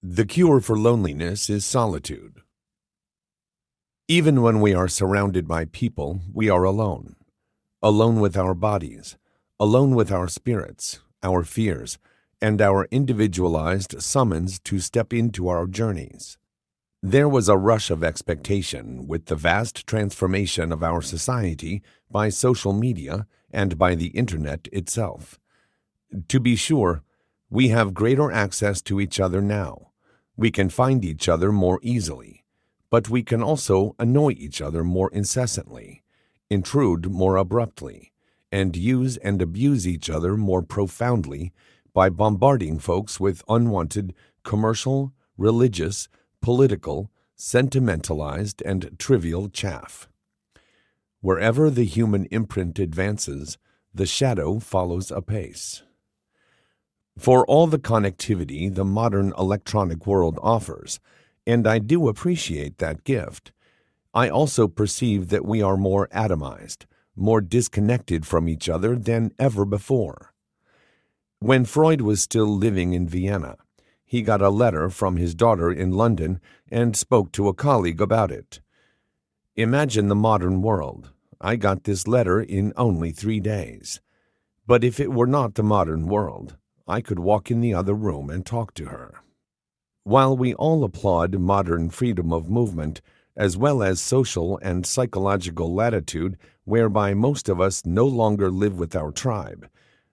The cure for loneliness is solitude. Even when we are surrounded by people, we are alone. Alone with our bodies, alone with our spirits, our fears, and our individualized summons to step into our journeys. There was a rush of expectation with the vast transformation of our society by social media and by the Internet itself. To be sure, we have greater access to each other now. We can find each other more easily, but we can also annoy each other more incessantly, intrude more abruptly, and use and abuse each other more profoundly by bombarding folks with unwanted commercial, religious, political, sentimentalized, and trivial chaff. Wherever the human imprint advances, the shadow follows apace. For all the connectivity the modern electronic world offers, and I do appreciate that gift, I also perceive that we are more atomized, more disconnected from each other than ever before. When Freud was still living in Vienna, he got a letter from his daughter in London and spoke to a colleague about it. Imagine the modern world. I got this letter in only 3 days. But if it were not the modern world, I could walk in the other room and talk to her. While we all applaud modern freedom of movement, as well as social and psychological latitude whereby most of us no longer live with our tribe,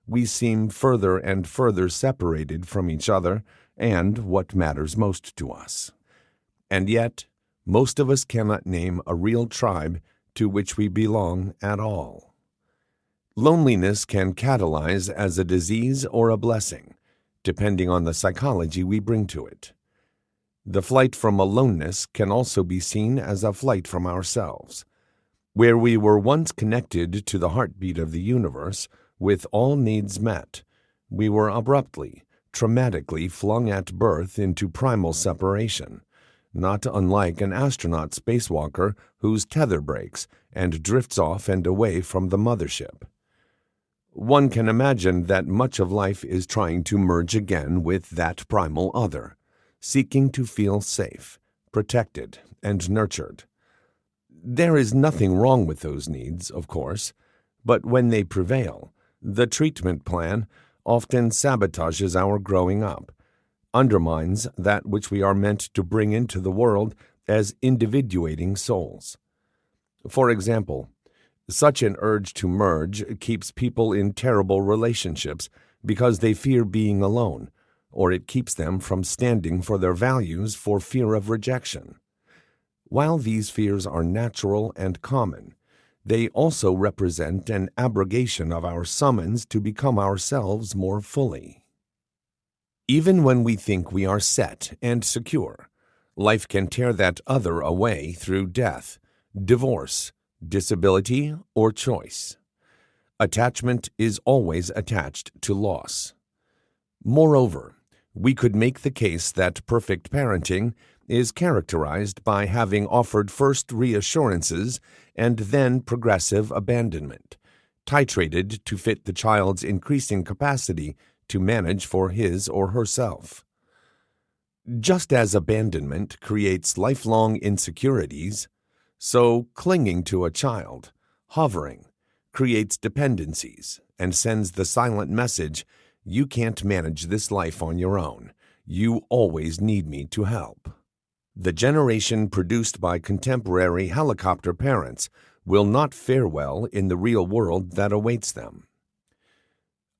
we seem further and further separated from each other and what matters most to us. And yet, most of us cannot name a real tribe to which we belong at all. Loneliness can catalyze as a disease or a blessing, depending on the psychology we bring to it. The flight from aloneness can also be seen as a flight from ourselves. Where we were once connected to the heartbeat of the universe, with all needs met, we were abruptly, traumatically flung at birth into primal separation, not unlike an astronaut spacewalker whose tether breaks and drifts off and away from the mothership. One can imagine that much of life is trying to merge again with that primal other, seeking to feel safe, protected, and nurtured. There is nothing wrong with those needs, of course, but when they prevail, the treatment plan often sabotages our growing up, undermines that which we are meant to bring into the world as individuating souls. For example, such an urge to merge keeps people in terrible relationships because they fear being alone, or it keeps them from standing for their values for fear of rejection. While these fears are natural and common, they also represent an abrogation of our summons to become ourselves more fully. Even when we think we are set and secure, life can tear that other away through death, divorce, disability, or choice. Attachment is always attached to loss. Moreover, we could make the case that perfect parenting is characterized by having offered first reassurances and then progressive abandonment, titrated to fit the child's increasing capacity to manage for his or herself. Just as abandonment creates lifelong insecurities, so clinging to a child, hovering, creates dependencies and sends the silent message, "You can't manage this life on your own. You always need me to help." The generation produced by contemporary helicopter parents will not fare well in the real world that awaits them.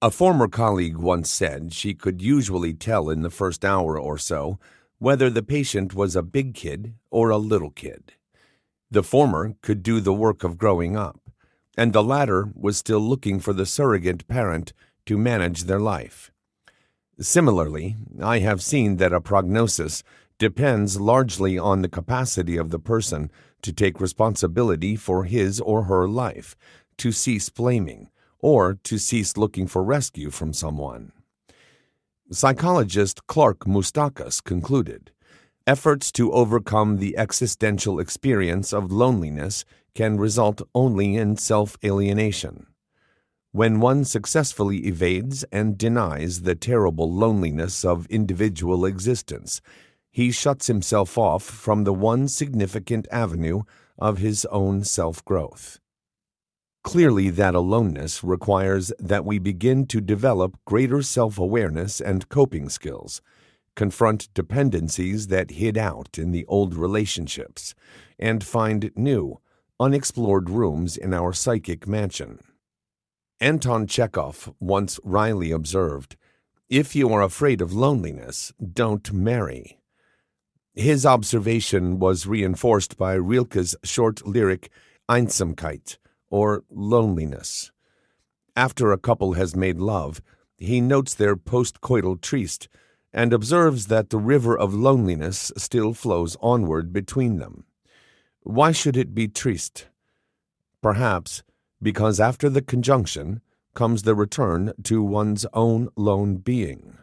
A former colleague once said she could usually tell in the first hour or so whether the patient was a big kid or a little kid. The former could do the work of growing up, and the latter was still looking for the surrogate parent to manage their life. Similarly, I have seen that a prognosis depends largely on the capacity of the person to take responsibility for his or her life, to cease blaming, or to cease looking for rescue from someone. Psychologist Clark Moustakas concluded, efforts to overcome the existential experience of loneliness can result only in self-alienation. When one successfully evades and denies the terrible loneliness of individual existence, he shuts himself off from the one significant avenue of his own self-growth. Clearly, that aloneness requires that we begin to develop greater self-awareness and coping skills, confront dependencies that hid out in the old relationships, and find new, unexplored rooms in our psychic mansion. Anton Chekhov once wryly observed, "If you are afraid of loneliness, don't marry." His observation was reinforced by Rilke's short lyric Einsamkeit, or loneliness. After a couple has made love, he notes their postcoital tryst and observes that the river of loneliness still flows onward between them. Why should it be tryst? Perhaps because after the conjunction comes the return to one's own lone being.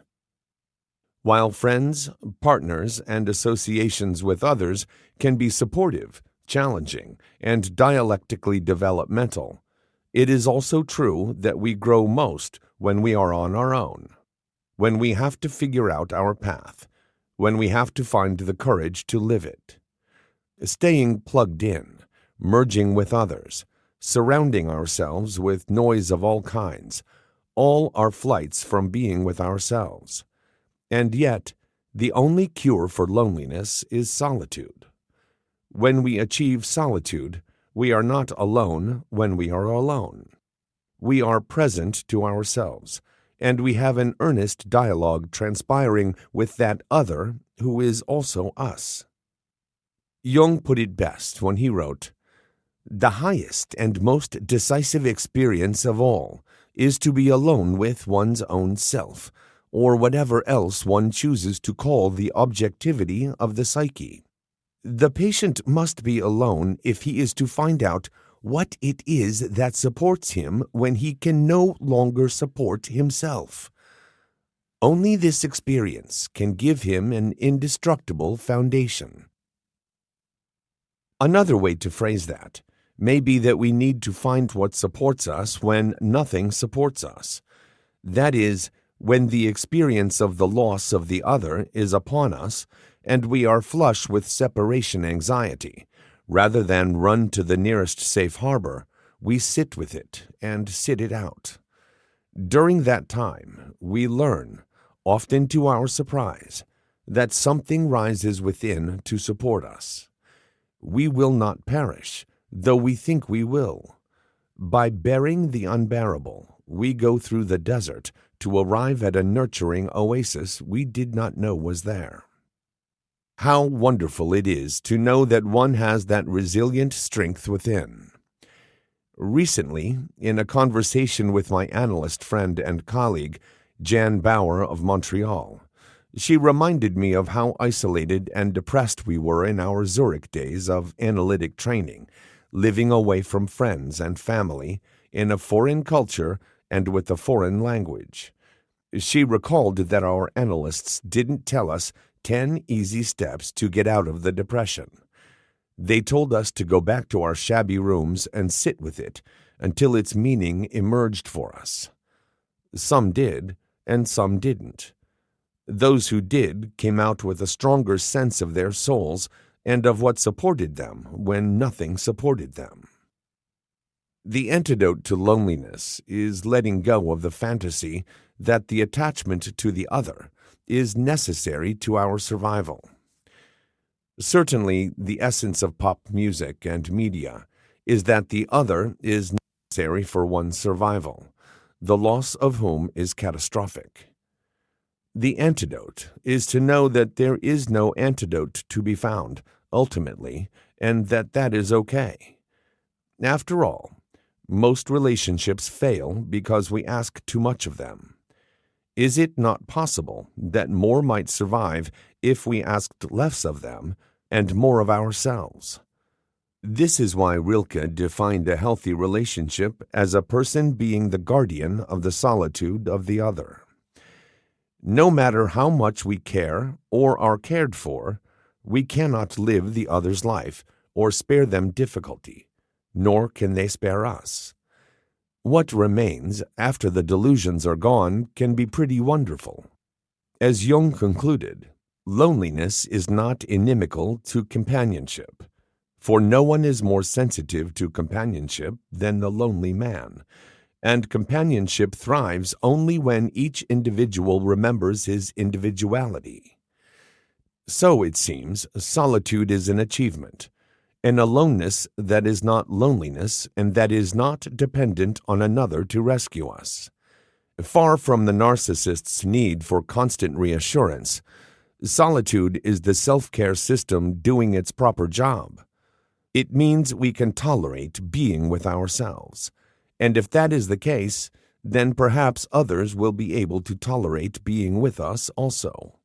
While friends, partners, and associations with others can be supportive, challenging, and dialectically developmental, it is also true that we grow most when we are on our own, when we have to figure out our path, when we have to find the courage to live it. Staying plugged in, merging with others, surrounding ourselves with noise of all kinds, all are flights from being with ourselves. And yet, the only cure for loneliness is solitude. When we achieve solitude, we are not alone when we are alone. We are present to ourselves, and we have an earnest dialogue transpiring with that other who is also us. Jung put it best when he wrote, "The highest and most decisive experience of all is to be alone with one's own self, or whatever else one chooses to call the objectivity of the psyche. The patient must be alone if he is to find out what it is that supports him when he can no longer support himself. Only this experience can give him an indestructible foundation." Another way to phrase that may be that we need to find what supports us when nothing supports us. That is, when the experience of the loss of the other is upon us and we are flush with separation anxiety, rather than run to the nearest safe harbor, we sit with it and sit it out. During that time, we learn, often to our surprise, that something rises within to support us. We will not perish, though we think we will. By bearing the unbearable, we go through the desert to arrive at a nurturing oasis we did not know was there. How wonderful it is to know that one has that resilient strength within. Recently, in a conversation with my analyst friend and colleague, Jan Bauer of Montreal, she reminded me of how isolated and depressed we were in our Zurich days of analytic training, living away from friends and family, in a foreign culture and with a foreign language. She recalled that our analysts didn't tell us 10 easy steps to get out of the depression. They told us to go back to our shabby rooms and sit with it until its meaning emerged for us. Some did, and some didn't. Those who did came out with a stronger sense of their souls and of what supported them when nothing supported them. The antidote to loneliness is letting go of the fantasy that the attachment to the other is necessary to our survival. Certainly, the essence of pop music and media is that the other is necessary for one's survival, the loss of whom is catastrophic. The antidote is to know that there is no antidote to be found, ultimately, and that is okay. After all, most relationships fail because we ask too much of them. Is it not possible that more might survive if we asked less of them and more of ourselves? This is why Rilke defined a healthy relationship as a person being the guardian of the solitude of the other. No matter how much we care or are cared for, we cannot live the other's life or spare them difficulty, nor can they spare us. What remains after the delusions are gone can be pretty wonderful. As Jung concluded, loneliness is not inimical to companionship, for no one is more sensitive to companionship than the lonely man, and companionship thrives only when each individual remembers his individuality. So, it seems, solitude is an achievement, an aloneness that is not loneliness and that is not dependent on another to rescue us. Far from the narcissist's need for constant reassurance, solitude is the self-care system doing its proper job. It means we can tolerate being with ourselves, and if that is the case, then perhaps others will be able to tolerate being with us also.